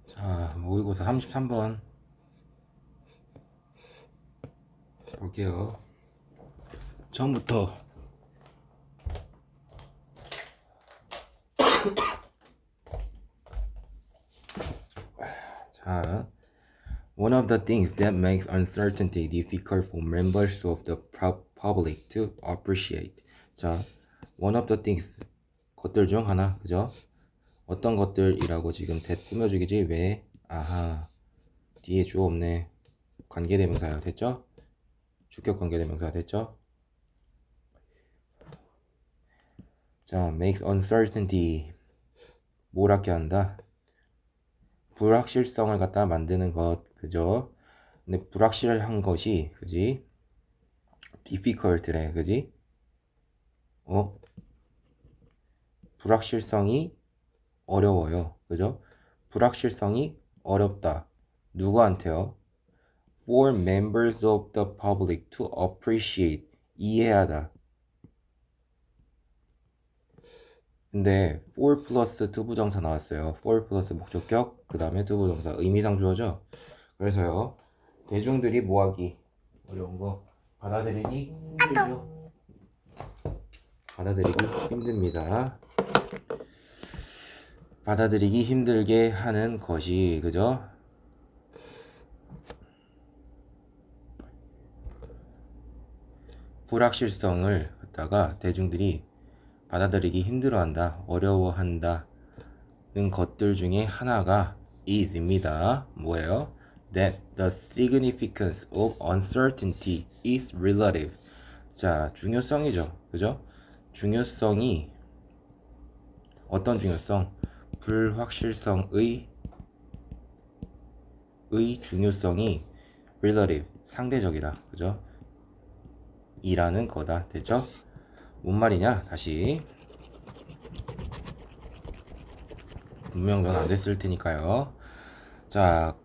자, 모의고사 33번 볼게요. 처음부터. 자, one of the things that makes uncertainty difficult for members of the public to appreciate. 자, one of the things, 것들 중 하나, 그죠? 어떤 것들이라고 지금 꾸며주기지 왜? 아하, 뒤에 주어 없네. 관계대명사야, 됐죠? 주격 관계대명사 됐죠? 자, makes uncertainty, 뭘 하게 한다? 불확실성을 갖다 만드는 것, 그죠? 근데 불확실한 것이, 그지? difficult래, 그지? 불확실성이 어려워요, 그죠? 불확실성이 어렵다. 누구한테요? For members of the public to appreciate, 이해하다. 근데 for 플러스 투부정사 나왔어요. for 플러스 목적격, 그 다음에 투부정사, 의미상 주어죠. 그래서요, 대중들이 뭐하기 어려운 거 받아들이기 힘들죠. 받아들이기 힘듭니다. 받아들이기 힘들게 하는 것이, 그죠? 불확실성을 갖다가 대중들이 받아들이기 힘들어한다, 어려워한다는 것들 중에 하나가 is입니다. 뭐예요? That the significance of uncertainty is relative. 자, 중요성이죠. 그죠? 중요성이 어떤 중요성? 불확실성의 중요성이 relative, 상대적이다. 그죠? 이라는 거다. 됐죠? 뭔 말이냐? 다시. 분명 넌 안 됐을 테니까요. 자,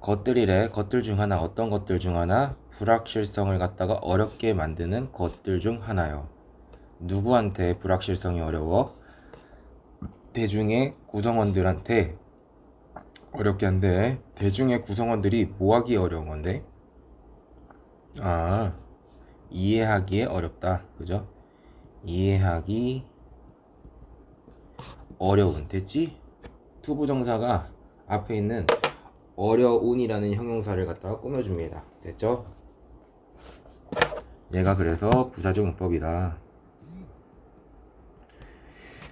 것들이래. 것들 중 하나. 어떤 것들 중 하나? 불확실성을 갖다가 어렵게 만드는 것들 중 하나요. 누구한테 불확실성이 어려워? 대중의 구성원들한테 어렵게 한데, 대중의 구성원들이 뭐하기 어려운 건데? 아, 이해하기에 어렵다. 그죠? 이해하기 어려운. 됐지? 투부정사가 앞에 있는 어려운이라는 형용사를 갖다가 꾸며줍니다. 됐죠? 얘가 그래서 부사적 용법이다.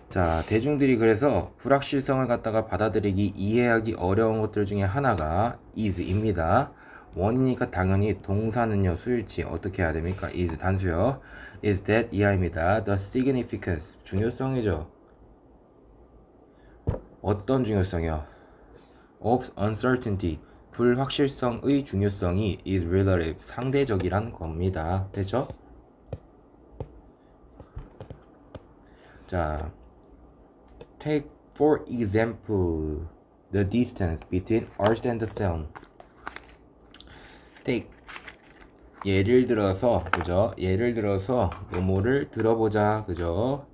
자, 대중들이 그래서 불확실성을 갖다가 받아들이기, 이해하기 어려운 것들 중에 하나가 is입니다. 원이니까 당연히 동사는요, 수일치 어떻게 해야 됩니까? is 단수요. is that 이하입니다. the significance, 중요성이죠. 어떤 중요성이요? of uncertainty, 불확실성의 중요성이 is relative, 상대적이란 겁니다. 됐죠? 자, take for example the distance between Earth and the Sun. take, 예를 들어서, 그죠? 예를 들어서 뭐뭐를 들어보자, 그죠?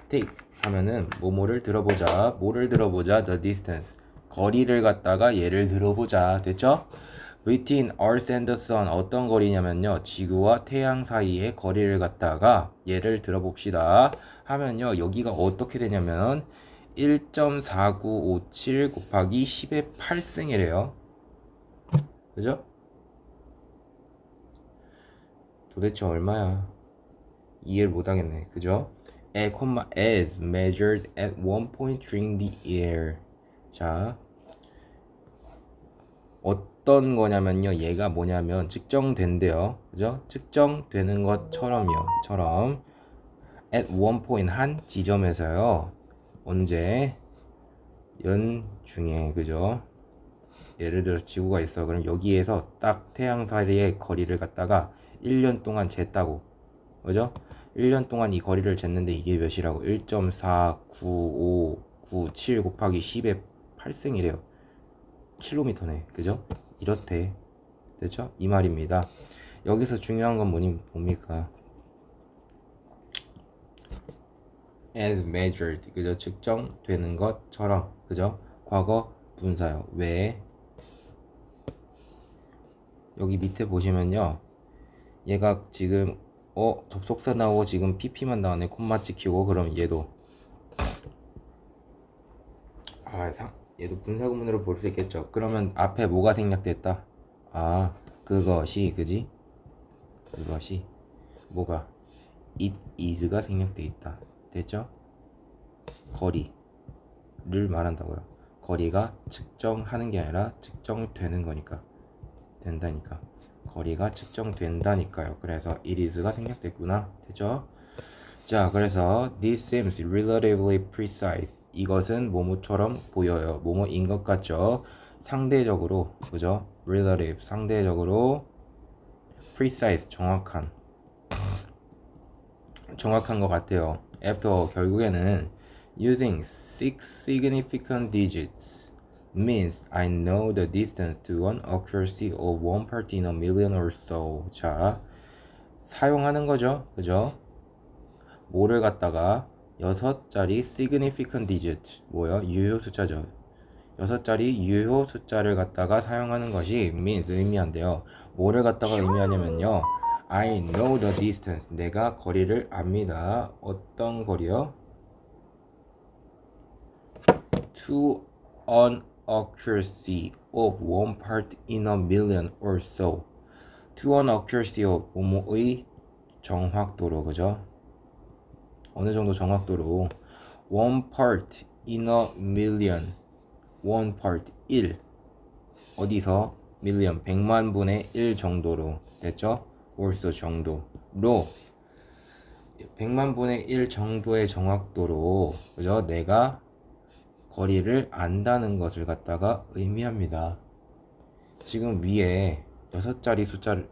take 하면은 뭐뭐를 들어보자, 뭐를 들어보자, the distance, 거리를 갖다가 예를 들어보자. 됐죠? between Earth and the Sun, 어떤 거리냐면요, 지구와 태양 사이의 거리를 갖다가 예를 들어봅시다 하면요, 여기가 어떻게 되냐면 1.4957 곱하기 10의 8승이래요. 그죠? 도대체 얼마야? 이해를 못하겠네. 그죠? as measured at one point during the year. 자, 어떤 거냐면요, 얘가 뭐냐면 측정된대요. 그죠? 측정되는 것처럼요. 처럼 at one point, 한 지점에서요. 언제? 연중에. 그죠? 예를 들어서 지구가 있어. 그럼 여기에서 딱 태양 사이의 거리를 갖다가 1년 동안 쟀다고. 그죠? 1년 동안 이 거리를 쟀는데 이게 몇이라고? 1.4957 곱하기 10의 8승이래요. 킬로미터네. 그죠? 이렇대. 됐죠? 이 말입니다. 여기서 중요한 건 뭡니까? as measured. 그죠? 측정되는 것처럼. 그죠? 과거 분사요. 왜? 여기 밑에 보시면요. 얘가 지금 접속사 나오고 지금 pp만 나오네. 콤마 찍히고. 그럼 얘도 얘도 분사 구문으로 볼 수 있겠죠. 그러면 앞에 뭐가 생략됐다? 그것이, 그지? 그것이 뭐가? it is가 생략돼 있다. 됐죠? 거리를 말한다고요. 거리가 측정하는 게 아니라 측정되는 거니까. 된다니까. 거리가 측정된다니까요. 그래서 it is가 생략됐구나. 됐죠? 자, 그래서 this seems relatively precise. 이것은 뭐뭐처럼 보여요. 뭐뭐인 것 같죠? 상대적으로, 그죠? relative, 상대적으로 precise, 정확한 것 같아요. after, 결국에는 using 6 significant digits means I know the distance to an accuracy of one part in a million or so. 자, 사용하는 거죠. 그죠? 뭐를 갖다가 6자리 significant digit, 뭐요? 유효 숫자죠. 6자리 유효 숫자를 갖다가 사용하는 것이 means, 의미한데요. 뭐를 갖다가 의미하냐면요. I know the distance. 내가 거리를 압니다. 어떤 거리요? To an accuracy of one part in a million or so. To an accuracy of 뭐뭐의 정확도로, 그죠? 어느 정도 정확도로 one part in a million, one part 1 어디서 million 100만 분의 1 정도로. 됐죠? also 정도로 100만 분의 1 정도의 정확도로, 그죠? 내가 거리를 안다는 것을 갖다가 의미합니다. 지금 위에 6자리 숫자를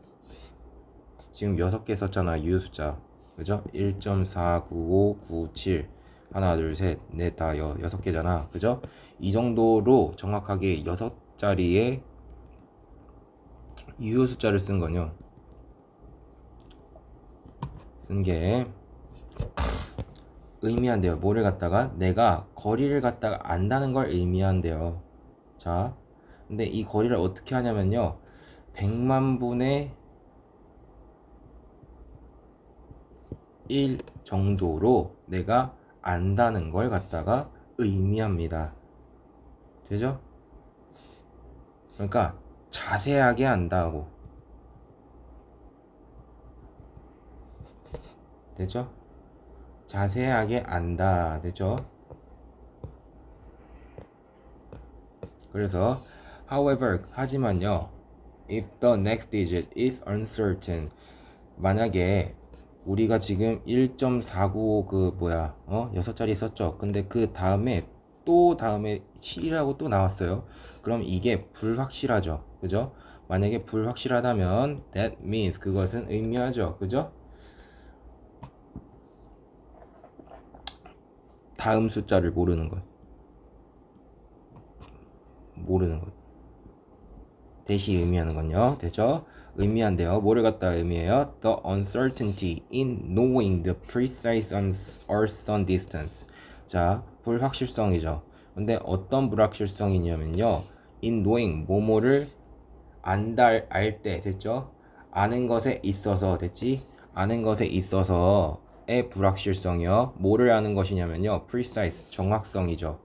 지금 6개 썼잖아. 유효 숫자, 그죠? 1.49597 하나 둘셋넷 다 6개잖아. 그죠? 이 정도로 정확하게 6자리의 유효 숫자를 쓴 거요. 쓴 게 의미한대요. 뭐를 갖다가? 내가 거리를 갖다가 안다는 걸 의미한대요. 자, 근데 이 거리를 어떻게 하냐면요. 100만 분의 1 정도로 내가 안다는 걸 갖다가 의미합니다. 되죠? 그러니까 자세하게 안다고. 되죠? 자세하게 안다. 되죠? 그래서 however, 하지만요. if the next digit is uncertain. 만약에 우리가 지금 1.495 6자리 썼죠. 근데 그 다음에 또 다음에 7이라고 또 나왔어요. 그럼 이게 불확실하죠. 그죠? 만약에 불확실하다면 that means, 그것은 의미하죠. 그죠? 다음 숫자를 모르는 것. 대시 의미하는 건요. 되죠? 의미한대요. 뭐를 갖다 의미해요? The uncertainty in knowing the precise Earth-Sun distance. 자, 불확실성이죠. 근데 어떤 불확실성이냐면요. in knowing, 뭐뭐를 알 때, 됐죠? 아는 것에 있어서, 됐지? 아는 것에 있어서의 불확실성이요. 뭐를 아는 것이냐면요. precise, 정확성이죠.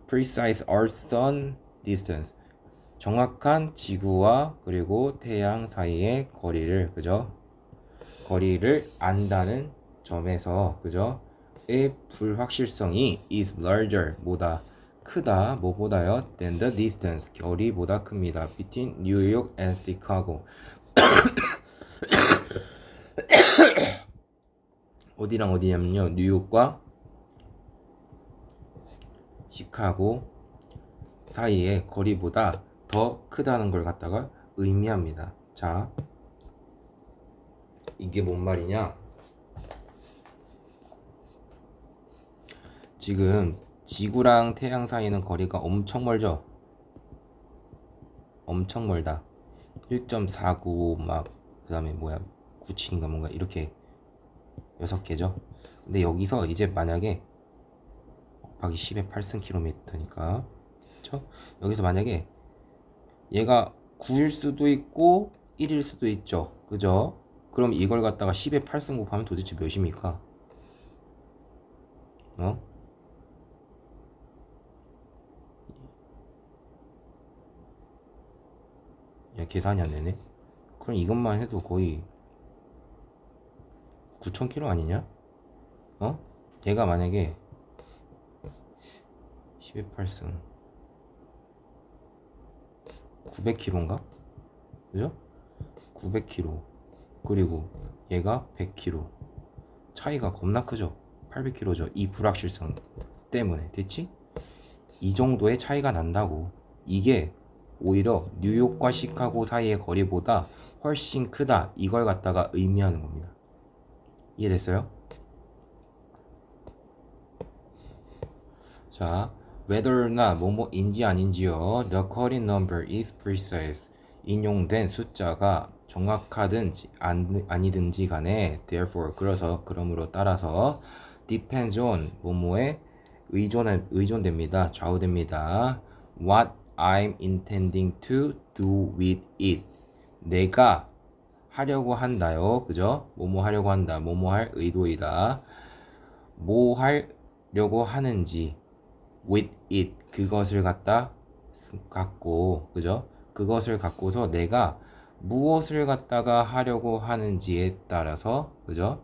precise Earth-Sun distance. 정확한 지구와 그리고 태양 사이의 거리를, 그죠? 거리를 안다는 점에서, 그죠? 의 불확실성이 is larger, 뭐다? 크다. 뭐보다요? than the distance, 거리보다 큽니다. between New York and Chicago. 어디랑 어디냐면요. 뉴욕과 시카고 사이의 거리보다 더 크다는 걸 갖다가 의미합니다. 자, 이게 뭔 말이냐? 지금 지구랑 태양 사이는 거리가 엄청 멀죠? 엄청 멀다. 1.495 그 다음에 97인가 뭔가 이렇게 6개죠? 근데 여기서 이제 만약에 곱하기 10의 8승 킬로미터니까 그쵸? 여기서 만약에 얘가 9일 수도 있고 1일 수도 있죠. 그죠? 그럼 이걸 갖다가 10에 8승 곱하면 도대체 몇입니까? 어? 야, 계산이 안 되네. 그럼 이것만 해도 거의 9,000km 아니냐? 어? 얘가 만약에 10에 8승 900km인가? 그죠? 900km. 그리고 얘가 100km. 차이가 겁나 크죠? 800km죠. 이 불확실성 때문에. 됐지? 이 정도의 차이가 난다고. 이게 오히려 뉴욕과 시카고 사이의 거리보다 훨씬 크다. 이걸 갖다가 의미하는 겁니다. 이해됐어요? 자, whether나 뭐뭐인지 아닌지요. The quoted number is precise. 인용된 숫자가 정확하든지 아니든지 간에 therefore 그러므로 따라서 depends on 뭐뭐에 의존됩니다. 좌우됩니다. What I'm intending to do with it. 내가 하려고 한다요. 그죠? 뭐뭐 하려고 한다. 뭐뭐 할 의도이다. 뭐 하려고 하는지 with it 그것을 갖고 그죠? 그것을 갖고서 내가 무엇을 갖다가 하려고 하는지에 따라서 그죠?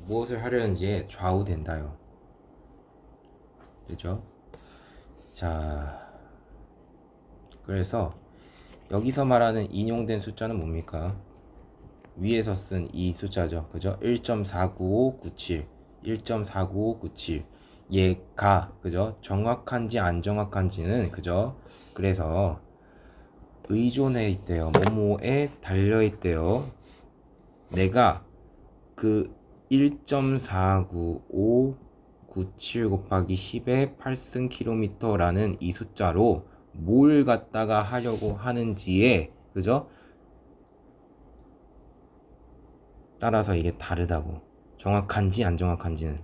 무엇을 하려는지에 좌우된다요. 그죠? 자, 그래서 여기서 말하는 인용된 숫자는 뭡니까? 위에서 쓴 이 숫자죠. 그죠? 1.49597 1.49597 얘가 그죠? 정확한지 안 정확한지는 그죠? 그래서 의존해 있대요. 뭐뭐에 달려 있대요. 내가 그 1.49597 곱하기 10의 8승 킬로미터라는 이 숫자로 뭘 갖다가 하려고 하는지에 그죠? 따라서 이게 다르다고. 정확한지 안 정확한지는.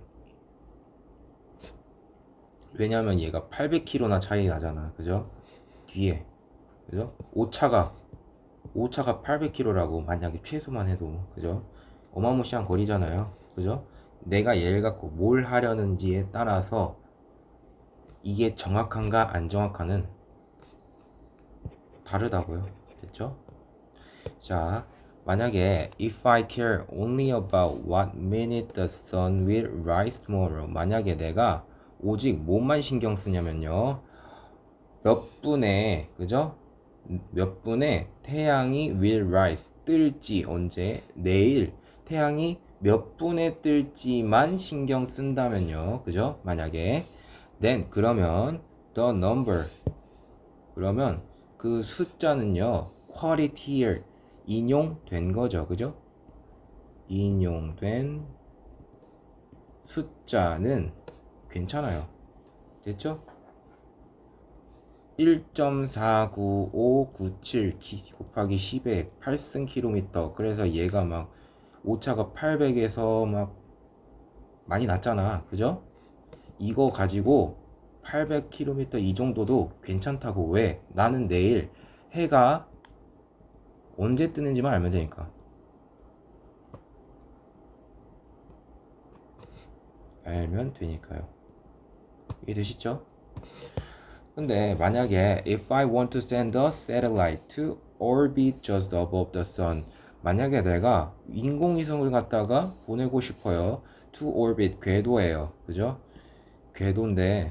왜냐면 얘가 800km나 차이 나잖아. 그죠? 뒤에. 그죠? 오차가 800km라고 만약에 최소만 해도. 그죠? 어마무시한 거리잖아요. 그죠? 내가 얘를 갖고 뭘 하려는지에 따라서 이게 정확한가 안 정확한은 다르다고요. 됐죠? 자, 만약에 if I care only about what minute the sun will rise tomorrow. 만약에 내가 오직 뭐만 신경 쓰냐면요. 몇 분에 그죠? 몇 분에 태양이 will rise 뜰지 언제 내일 태양이 몇 분에 뜰지만 신경 쓴다면요. 그죠? 만약에 then 그러면 the number 그러면 그 숫자는요. quality here 인용된 거죠. 그죠? 인용된 숫자는 괜찮아요. 됐죠? 1.49597 곱하기 10에 8승 킬로미터. 그래서 얘가 막 오차가 800에서 막 많이 났잖아. 그죠? 이거 가지고 800km 이 정도도 괜찮다고. 왜? 나는 내일 해가 언제 뜨는지만 알면 되니까. 알면 되니까요. 이해되시죠? 근데 만약에 if I want to send a satellite to orbit just above the sun. 만약에 내가 인공위성을 갖다가 보내고 싶어요. to orbit 궤도예요. 그죠? 궤도인데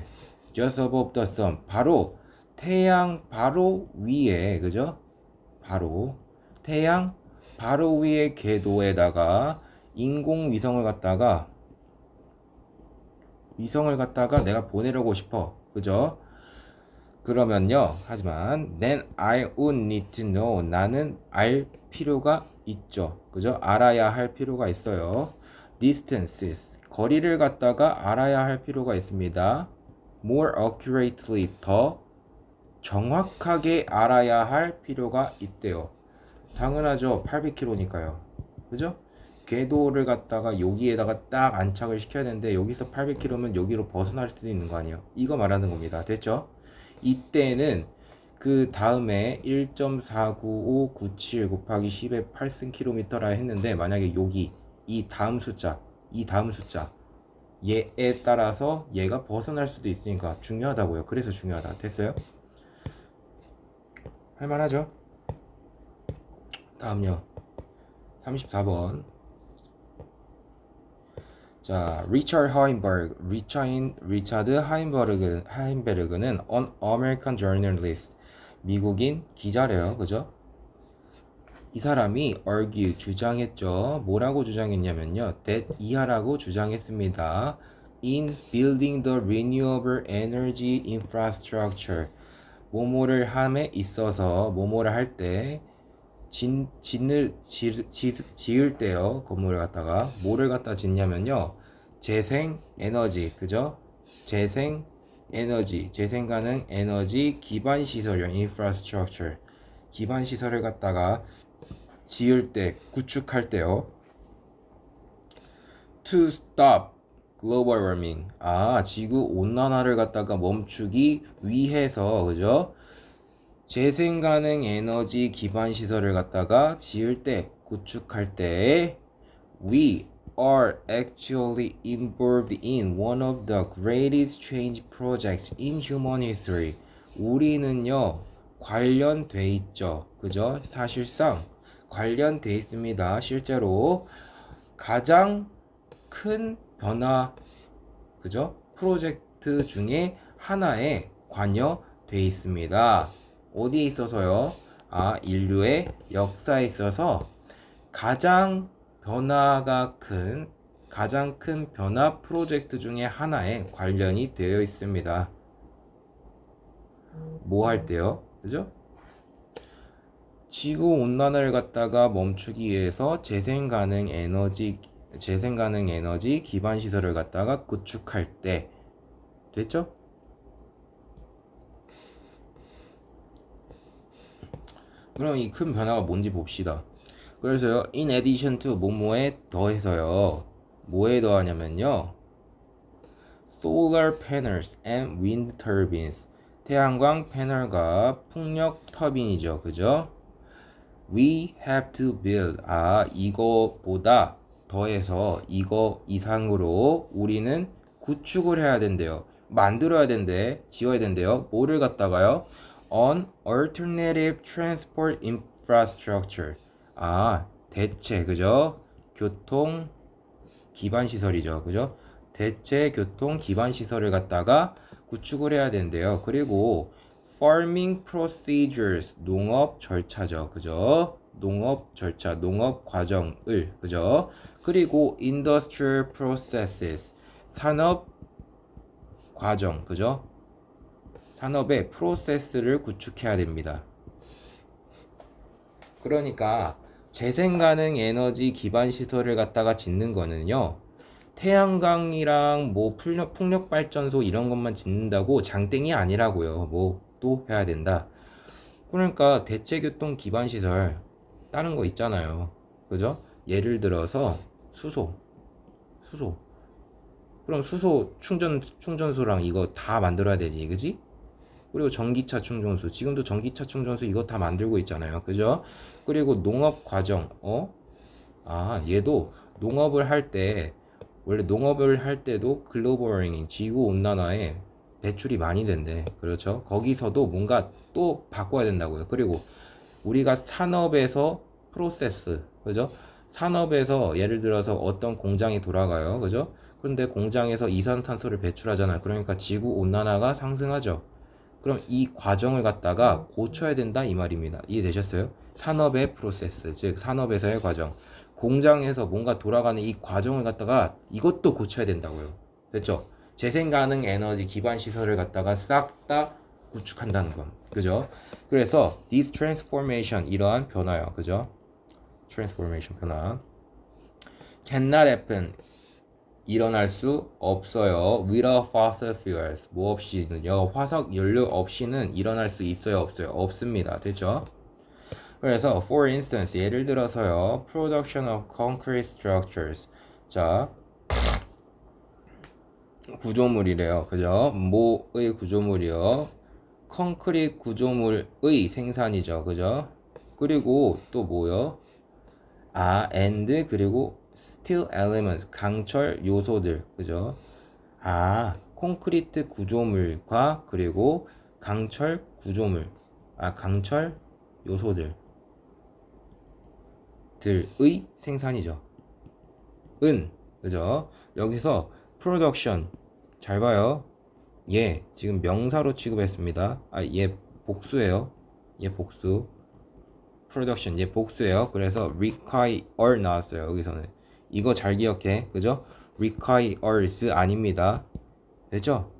just above the sun 바로 태양 바로 위에 그죠? 바로 태양 바로 위에 궤도에다가 인공위성을 갖다가 내가 보내려고 싶어. 그죠? 그러면요. 하지만 then I would need to know. 나는 알 필요가 있죠. 그죠? 알아야 할 필요가 있어요. distances. 거리를 갖다가 알아야 할 필요가 있습니다. more accurately. 더 정확하게 알아야 할 필요가 있대요. 당연하죠. 800km니까요. 그죠? 궤도를 갖다가 여기에다가 딱 안착을 시켜야 되는데 여기서 800km면 여기로 벗어날 수도 있는 거 아니에요. 이거 말하는 겁니다. 됐죠? 이때는 그 다음에 1.49597 곱하기 10의 8승km라 했는데 만약에 여기 이 다음 숫자 얘에 따라서 얘가 벗어날 수도 있으니까 중요하다고요. 그래서 중요하다. 됐어요? 할만하죠? 다음요. 34번. 자, 리차드 하인베르그는 an American journalist, 미국인 기자래요. 그죠? 이 사람이 argue, 주장했죠. 뭐라고 주장했냐면요. that 이하라고 주장했습니다. in building the renewable energy infrastructure, 뭐뭐를 함에 있어서 뭐뭐를 할 때 지을 때요. 건물을 갖다가 뭐를 갖다 짓냐면요. 재생 에너지, 그죠? 재생 에너지, 재생 가능 에너지 기반 시설용 infrastructure, 기반 시설을 갖다가 지을 때, 구축할 때요. to stop global warming, 지구 온난화를 갖다가 멈추기 위해서, 그죠? 재생 가능 에너지 기반 시설을 갖다가 지을 때, 구축할 때 we are actually involved in one of the greatest change projects in human history. 우리는요 관련돼 있죠. 그죠? 사실상 관련돼 있습니다. 실제로 가장 큰 변화, 그죠? 프로젝트 중에 하나에 관여돼 있습니다. 어디에 있어서요? 인류의 역사에 있어서 가장 큰 변화 프로젝트 중에 하나에 관련이 되어 있습니다. 뭐 할 때요? 그죠? 지구 온난화를 갖다가 멈추기 위해서 재생 가능 에너지 기반 시설을 갖다가 구축할 때. 됐죠? 그럼 이 큰 변화가 뭔지 봅시다. 그래서요, in addition to 뭐뭐에 더해서요, 뭐에 더하냐면요, solar panels and wind turbines, 태양광 패널과 풍력 터빈이죠. 그죠? we have to build, 이거보다 더해서 이거 이상으로 우리는 구축을 해야 된대요. 만들어야 된대, 지어야 된대요. 뭐를 갖다가요? on alternative transport infrastructure, 대체, 그죠? 교통 기반 시설이죠. 그죠? 대체 교통 기반 시설을 갖다가 구축을 해야 된대요. 그리고 farming procedures, 농업 절차죠. 그죠? 농업 절차, 농업 과정을, 그죠? 그리고 industrial processes, 산업 과정, 그죠? 산업의 프로세스를 구축해야 됩니다. 그러니까 재생 가능 에너지 기반 시설을 갖다가 짓는 거는요, 태양광이랑 뭐 풍력 발전소 이런 것만 짓는다고 장땡이 아니라고요. 뭐 또 해야 된다. 그러니까 대체 교통 기반 시설 다른 거 있잖아요. 그죠? 예를 들어서 수소. 그럼 수소 충전소랑 이거 다 만들어야 되지, 그지? 그리고 전기차 충전소, 지금도 전기차 충전소 이거 다 만들고 있잖아요. 그죠? 그리고 농업 과정, 얘도 농업을 할 때, 원래 농업을 할 때도 글로벌 워밍, 지구 온난화에 배출이 많이 된대. 그렇죠? 거기서도 뭔가 또 바꿔야 된다고요. 그리고 우리가 산업에서 프로세스, 그죠? 산업에서 예를 들어서 어떤 공장이 돌아가요. 그죠? 그런데 공장에서 이산탄소를 배출하잖아요. 그러니까 지구 온난화가 상승하죠. 그럼 이 과정을 갖다가 고쳐야 된다 이 말입니다. 이해되셨어요? 산업의 프로세스, 즉 산업에서의 과정, 공장에서 뭔가 돌아가는 이 과정을 갖다가 이것도 고쳐야 된다고요. 됐죠? 재생 가능 에너지 기반 시설을 갖다가 싹 다 구축한다는 건, 그죠? 그래서 this transformation, 이러한 변화요, 그죠? transformation, 변화 cannot happen, 일어날 수 없어요. without fossil fuels, 뭐 없이는요, 화석 연료 없이는 일어날 수 있어요, 없어요? 없습니다. 됐죠? 그래서 for instance 예를 들어서요. production of concrete structures. 자, 구조물이래요. 그죠? 뭐의 구조물이요? 콘크리트 구조물의 생산이죠. 그죠? 그리고 또 뭐요? and 그리고 steel elements 강철 요소들. 그죠? 콘크리트 구조물과 그리고 강철 구조물. 강철 요소들 들의 생산이죠. 그죠? 여기서 production 잘 봐요. 얘 지금 명사로 취급했습니다. 얘 복수예요. 얘 복수. production 얘 복수예요. 그래서 require 나왔어요. 여기서는 이거 잘 기억해. 그죠? requires 아닙니다. 됐죠?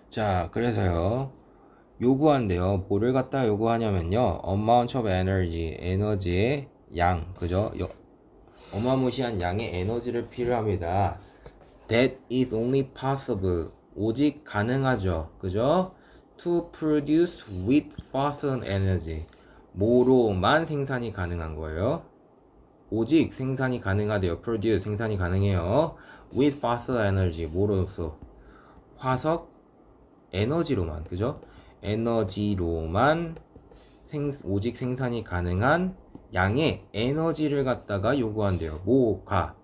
자, 그래서요. 요구한대요. 뭐를 갖다 요구하냐면요. amount of energy 에너지의 양. 그죠? 어마무시한 양의 에너지를 필요합니다. That is only possible. 오직 가능하죠. 그죠? To produce with fossil energy. 뭐로만 생산이 가능한 거예요. 오직 생산이 가능하대요. Produce 생산이 가능해요. With fossil energy. 뭐로서? 화석 에너지로만. 그죠? 에너지로만 오직 생산이 가능한 양의 에너지를 갖다가 요구한대요. 뭐가?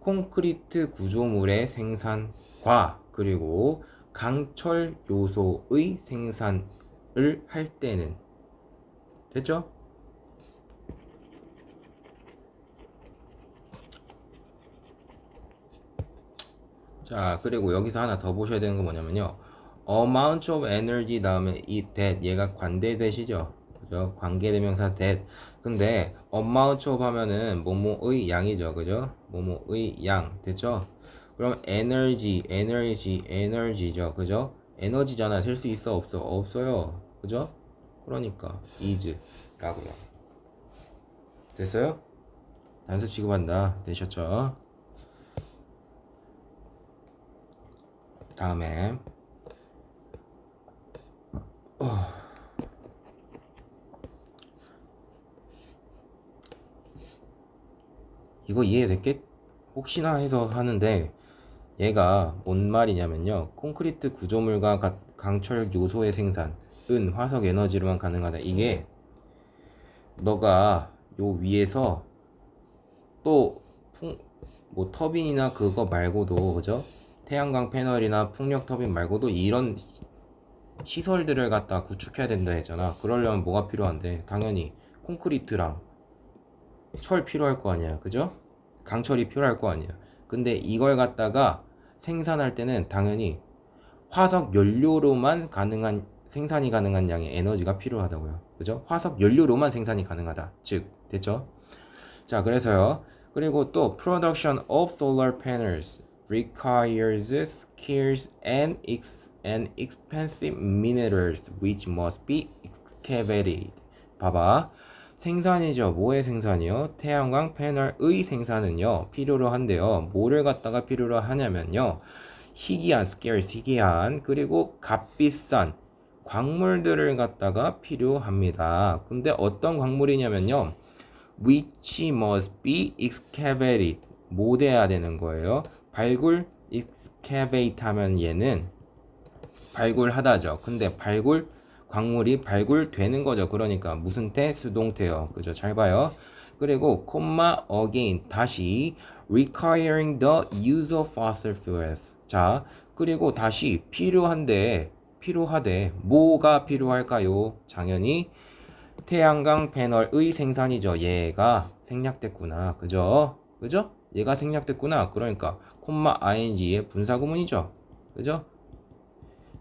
콘크리트 구조물의 생산과 그리고 강철 요소의 생산을 할 때는 됐죠? 자, 그리고 여기서 하나 더 보셔야 되는 건 뭐냐면요. amount of energy 다음에 이 that 얘가 관대대시죠. 그죠? 관계대명사 that. 근데 amount of 하면은 뭐뭐의 양이죠. 그죠? 뭐뭐의 양. 됐죠? 그럼 energy죠. 그죠? 에너지잖아. 셀 수 있어 없어? 없어요. 그죠? 그러니까 is 라고요. 됐어요? 단수 취급한다. 되셨죠? 다음에 이거 이해됐겠? 혹시나 해서 하는데 얘가 뭔 말이냐면요. 콘크리트 구조물과 강철 요소의 생산은 화석 에너지로만 가능하다. 이게 너가 요 위에서 또 뭐 터빈이나 그거 말고도 그죠? 태양광 패널이나 풍력 터빈 말고도 이런 시설들을 갖다 구축해야 된다 했잖아. 그러려면 뭐가 필요한데? 당연히 콘크리트랑 철 필요할 거 아니야. 그죠? 강철이 필요할 거 아니야. 근데 이걸 갖다가 생산할 때는 당연히 화석 연료로만 생산이 가능한 양의 에너지가 필요하다고요. 그죠? 화석 연료로만 생산이 가능하다. 즉, 됐죠? 자, 그래서요. 그리고 또 production of solar panels requires scarce and expensive minerals which must be excavated. 봐봐. 생산이죠. 뭐의 생산이요? 태양광 패널의 생산은요. 필요로 한데요. 뭐를 갖다가 필요로 하냐면요. 희귀한, scarce, 희귀한, 그리고 값비싼 광물들을 갖다가 필요합니다. 근데 어떤 광물이냐면요. which must be excavated. 뭐 돼야 되는 거예요? 발굴, excavate 하면 얘는 발굴하다죠. 근데 광물이 발굴되는 거죠. 그러니까 무슨 태? 수동태요. 그죠? 잘 봐요. 그리고 콤마 again 다시 requiring the use of fossil fuels. 자, 그리고 다시 필요하대. 뭐가 필요할까요? 당연히 태양광 패널의 생산이죠. 얘가 생략됐구나. 그죠? 얘가 생략됐구나. 그러니까 콤마 ing의 분사구문이죠. 그죠?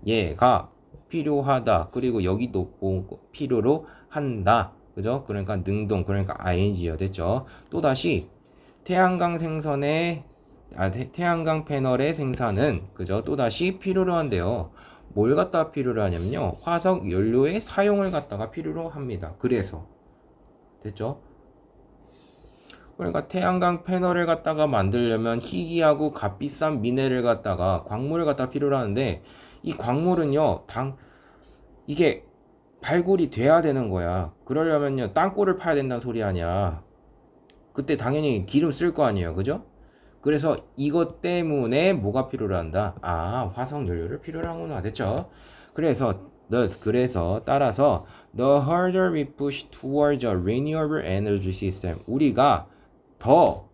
얘가 필요하다. 그리고 여기도 필요로 한다. 그죠? 그러니까 능동, 그러니까 ing요. 됐죠? 또다시 태양광 패널의 생산은 그죠? 또다시 필요로 한대요. 뭘 갖다가 필요로 하냐면요. 화석 연료의 사용을 갖다가 필요로 합니다. 그래서 됐죠? 그러니까 태양광 패널을 갖다가 만들려면 희귀하고 값비싼 미네랄을 갖다가 광물을 갖다가 필요로 하는데 이 광물은요. 이게 발굴이 돼야 되는 거야. 그러려면요 땅굴을 파야 된다는 소리 아니야. 그때 당연히 기름 쓸 거 아니에요, 그죠? 그래서 이것 때문에 뭐가 필요로 한다? 아, 화석 연료를 필요로 하구나. 됐죠? 그래서 따라서 the harder we push towards a renewable energy system, 우리가 더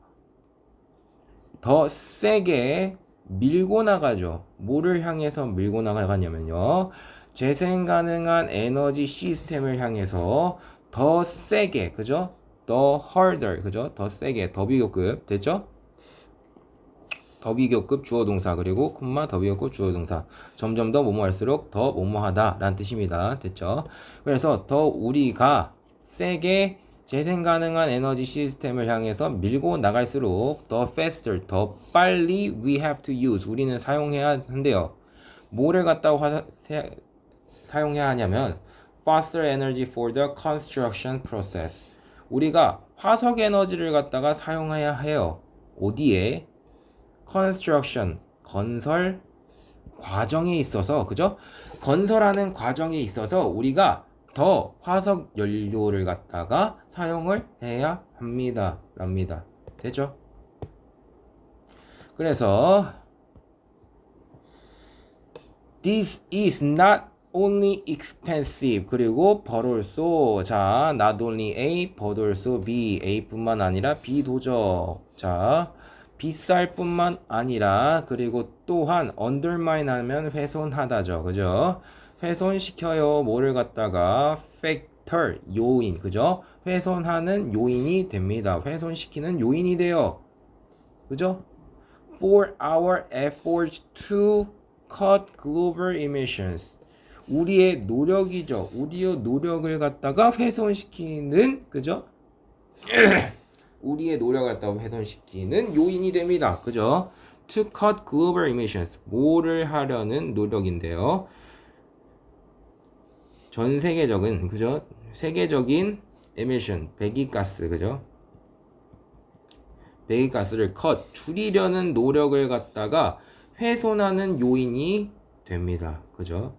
세게 밀고 나가죠. 뭐를 향해서 밀고 나가냐면요, 재생 가능한 에너지 시스템을 향해서 더 세게, 그죠? 더 harder, 그죠? 더 세게, 더 비교급, 됐죠? 더 비교급 주어 동사, 그리고 콤마 더 비교급 주어 동사, 점점 더 뭐뭐할수록 더 뭐뭐하다 라는 뜻입니다. 됐죠? 그래서 더 우리가 세게 재생 가능한 에너지 시스템을 향해서 밀고 나갈수록 더 faster, 더 빨리 we have to use, 우리는 사용해야 한대요. 뭐를 갖다가 사용해야 하냐면 faster energy for the construction process, 우리가 화석 에너지를 갖다가 사용해야 해요. 어디에? construction, 건설 과정에 있어서, 그죠? 건설하는 과정에 있어서 우리가 더 화석 연료를 갖다가 사용을 해야 합니다. 랍니다. 됐죠? 그래서 this is not only expensive, 그리고 but also, 자, not only A, but also B, A뿐만 아니라 B도죠. 자, 비쌀 뿐만 아니라, 그리고 또한 undermine 하면 훼손하다죠. 그죠? 훼손시켜요. 뭐를 갖다가 factor, 요인, 그죠? 훼손하는 요인이 됩니다. 훼손시키는 요인이 돼요. 그죠? For our efforts to cut global emissions, 우리의 노력이죠. 우리의 노력을 갖다가 훼손시키는, 그죠? 우리의 노력을 갖다가 훼손시키는 요인이 됩니다. 그죠? To cut global emissions, 뭐를 하려는 노력인데요. 전 세계적인, 그죠? 세계적인 emission, 배기가스, 그죠? 배기가스를 줄이려는 노력을 갖다가 훼손하는 요인이 됩니다. 그죠?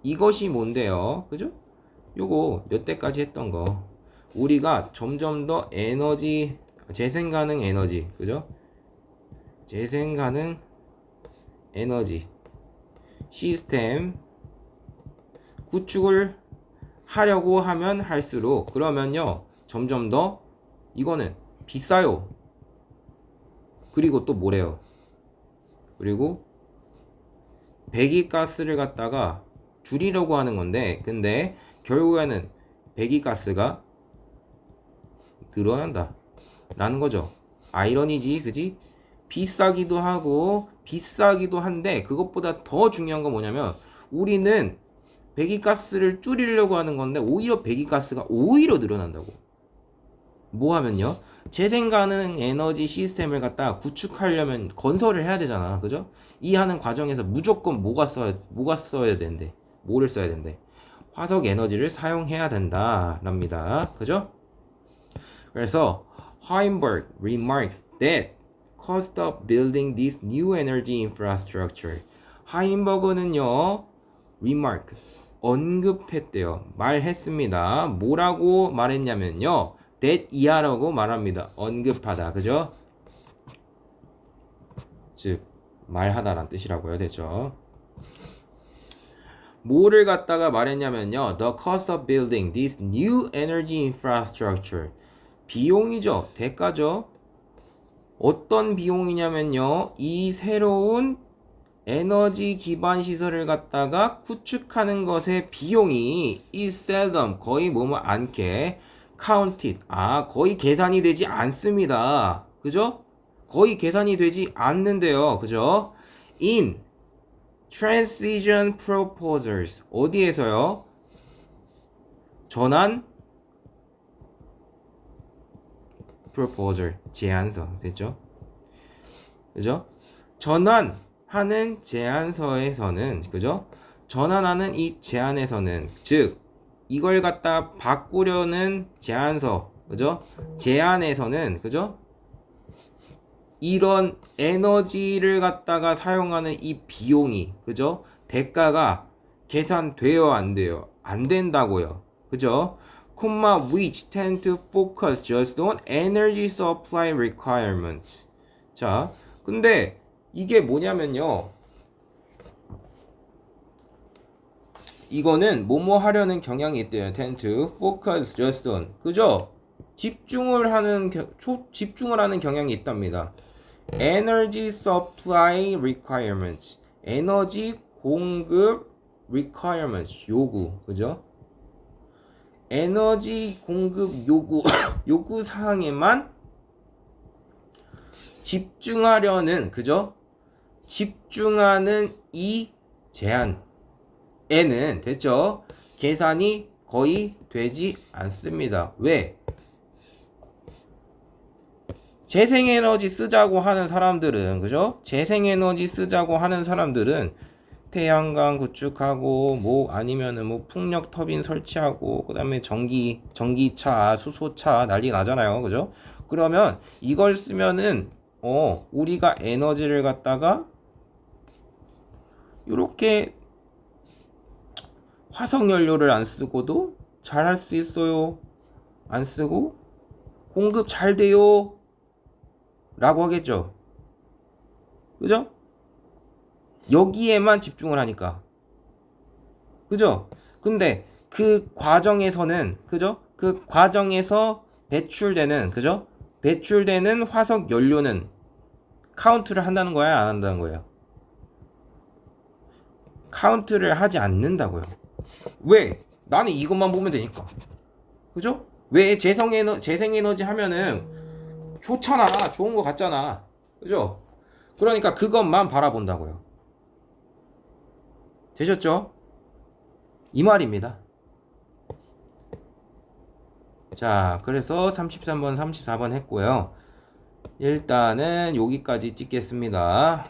이것이 뭔데요? 그죠? 요거 여태까지 했던 거, 우리가 점점 더 에너지, 재생 가능 에너지, 그죠? 재생 가능 에너지 시스템 구축을 하려고 하면 할수록, 그러면요 점점 더 이거는 비싸요. 그리고 또 뭐래요? 그리고 배기가스를 갖다가 줄이려고 하는 건데, 근데 결국에는 배기가스가 늘어난다 라는 거죠. 아이러니지, 그지? 비싸기도 하고 비싸기도 한데, 그것보다 더 중요한 건 뭐냐면 우리는 배기가스를 줄이려고 하는 건데 오히려 배기가스가 오히려 늘어난다고. 뭐 하면요, 재생 가능 에너지 시스템을 갖다 구축하려면 건설을 해야 되잖아. 그죠? 이 하는 과정에서 무조건 뭐가 써야 된대? 뭐를 써야 된대? 화석 에너지를 사용해야 된다 랍니다. 그죠? 그래서 Weinberg remarks that cost of building this new energy infrastructure, 하인버그는요 remark, 언급했대요. 말했습니다. 뭐라고 말했냐면요, that 이하라고 말합니다. 언급하다, 그죠? 즉 말하다란 뜻이라고요. 됐죠? 뭐를 갖다가 말했냐면요, the cost of building this new energy infrastructure, 비용이죠. 대가죠. 어떤 비용이냐면요, 이 새로운 에너지 기반 시설을 갖다가 구축하는 것의 비용이 is seldom, 거의 않게 counted, 거의 계산이 되지 않습니다. 그죠? 거의 계산이 되지 않는데요. 그죠? in transition proposals, 어디에서요? 전환 proposal, 제안서. 됐죠? 그죠? 전환하는 제안서에서는, 그죠? 전환하는 이 제안에서는, 즉 이걸 갖다 바꾸려는 제안서, 그죠? 제안에서는, 그죠? 이런 에너지를 갖다가 사용하는 이 비용이, 그죠? 대가가 계산돼요, 안 돼요? 안 된다고요. 그죠? comma which tend to focus just on energy supply requirements. 자, 근데 이게 뭐냐면요. 이거는 뭐뭐 하려는 경향이 있대요. tend to focus just on. 그죠? 집중을 하는 경향이 있답니다. energy supply requirements. 에너지 공급 requirements. 요구. 그죠? 에너지 공급 요구 요구 사항에만 집중하려는 그죠? 집중하는 이 제한에는 됐죠? 계산이 거의 되지 않습니다. 왜? 재생에너지 쓰자고 하는 사람들은 그죠? 재생에너지 쓰자고 하는 사람들은 태양광 구축하고 뭐 아니면은 뭐 풍력 터빈 설치하고 그다음에 전기차, 수소차 난리 나잖아요. 그죠? 그러면 이걸 쓰면은 우리가 에너지를 갖다가 이렇게 화석 연료를 안 쓰고도 잘 할 수 있어요. 안 쓰고 공급 잘 돼요. 라고 하겠죠. 그죠? 여기에만 집중을 하니까. 그죠? 근데 그 과정에서는 그죠? 그 과정에서 배출되는 그죠? 배출되는 화석 연료는 카운트를 한다는 거야, 안 한다는 거예요? 카운트를 하지 않는다고요. 왜? 나는 이것만 보면 되니까. 그죠? 왜 재생에너지 하면은 좋잖아. 좋은 거 같잖아. 그죠? 그러니까 그것만 바라본다고요. 되셨죠? 이 말입니다. 자, 그래서 33번, 34번 했고요. 일단은 여기까지 찍겠습니다.